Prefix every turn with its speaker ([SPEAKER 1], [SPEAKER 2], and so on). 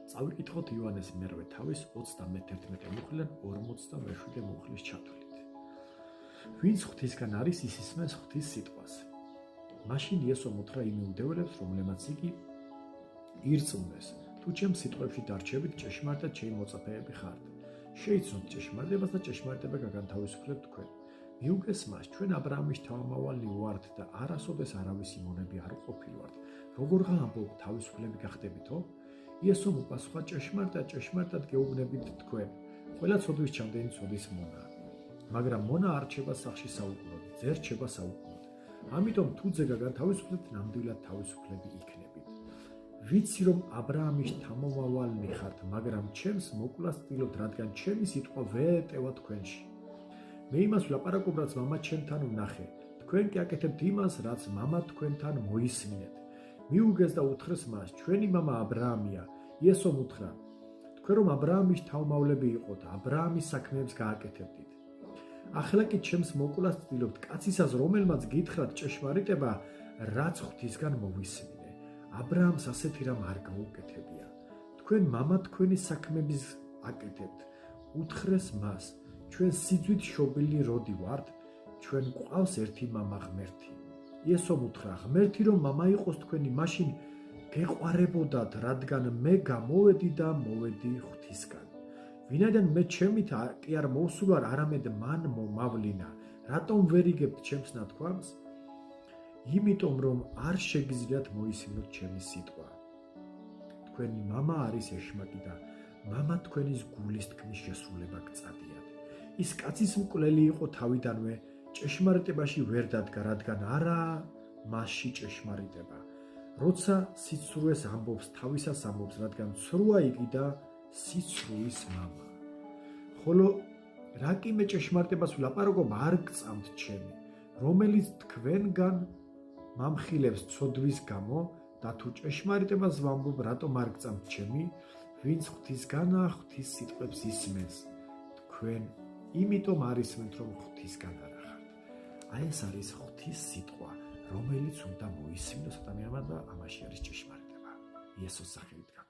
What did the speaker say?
[SPEAKER 1] წავიკითხოთ იოანეს მერვე თავის 31 მუხლიდან 47 მუხლის ჩათვლით. ვინც ღვთისგან არის, ის ისმენს ღვთის სიტყვას. მაშინ იესომ უთხრა იმ იუდეველებს, რომლებმაც იგი ირწმუნეს: თუ ჩემს სიტყვებში დარჩებით, ჭეშმარიტად ჩემი მოწაფეები ხართ. შეიცნოთ ჭეშმარიტებას და ჭეშმარიტება გაგანთავისუფლებთ თქვენ. მიუგეს მას, ჩვენ აბრაამის შთამომავალი ვართ და არასოდეს არავის იმონები არ ყოფილვართ. როგორღა ამბობ, თავისუფლები გახდებითო? იესომ უპასუხა: ჭეშმარიტად გეუბნებით თქვენ, ყველა ცოდვის ჩამდენი ცოდის მონაა. მაგრამ მონა არ რჩება სახლში საუკუნოდ, ძე რჩება საუკუნოდ. ამიტომ თუ ძე გაგანთავისუფლებთ, ნამდვილად თავისუფლები იქნებით. ვიცი რომ აბრაამის შთამომავალი ხართ, მაგრამ ჩემს მოკვლას ვცდილობთ, რადგან ჩემი სიტყვა ვერ ეტევა თქვენში. მე იმას ვლაპარაკობ, რაც მამა ჩემთან ვნახე. თქვენ კი აკეთებთ იმას, რაც მამა თქვენთან მოისმინეთ. მიუგეს და უთხრეს მას: ჩვენი მამა აბრაამია. იესომ უთხრა: თქვენ რომ აბრაამის შთამომავლები იყოთ, აბრაამის საქმეებს გააკეთებდით. ახლა კი ჩემს მოკვლას ვცდილობთ, კაცისას, რომელმაც გითხრათ ჭეშმარიტება, რაც ღვთისგან მოვისმინე. აბრაამს ასეთი რამ არ გაუკეთებია. თქვენ მამა თქვენი საქმების აკეთებთ. უთხრეს მას: ჩვენ სიძვით შობილი როდი ვართ, ჩვენ გვყავს ერთი მამა ღმერთი. იესომ უთხრა: ღმერთი რომ მამა იყოს თქვენი, მაშინ გეყვარებოდათ, რადგან მე გამოვედი და მოვედი ღვთისგან. ვინაიდან მე ჩემით კი არ მოვსულვარ, არამედ მან მომავლინა. რატომ ვერ იგებთ ჩემს ნათქვამს? იმიტომ რომ არ შეგიძლიათ მოისმინოთ ჩემი სიტყვა. თქვენი მამა არის ეშმაკი და მამა თქვენის გულის თქმის შესრულება გწადიათ. ის კაცის მკვლელი იყო თავიდანვე, ჭეშმარიტებაში ვერ დადგა, რადგან არაა მასში ჭეშმარიტება. როცა სიცრუეს ამბობს, თავისას ამბობს, რადგან ცრუა იგი და სიცრუის მამა. ხოლო რა კი მე ჭეშმარიტებას ვლაპარაკობ, არ გწამთ ჩემი, რომელიც თქვენგან მამხილებს ცოდვის გამო და თუ ჭეშმარიტებას ვამბობ, რატომ არ გწამთ ჩემი, ვინც ღვთისგანაა, ღვთის სიტყვებს ისმენს. თქვენ იმიტომ არ ისმენთ, რომ ღვთისგან არ ხართ. აი ეს არის ღვთის სიტყვა, რომელიც უნდა მოისმინოს ადამიანმა და ამაში არის ჭეშმარიტება. იესოს სახელით.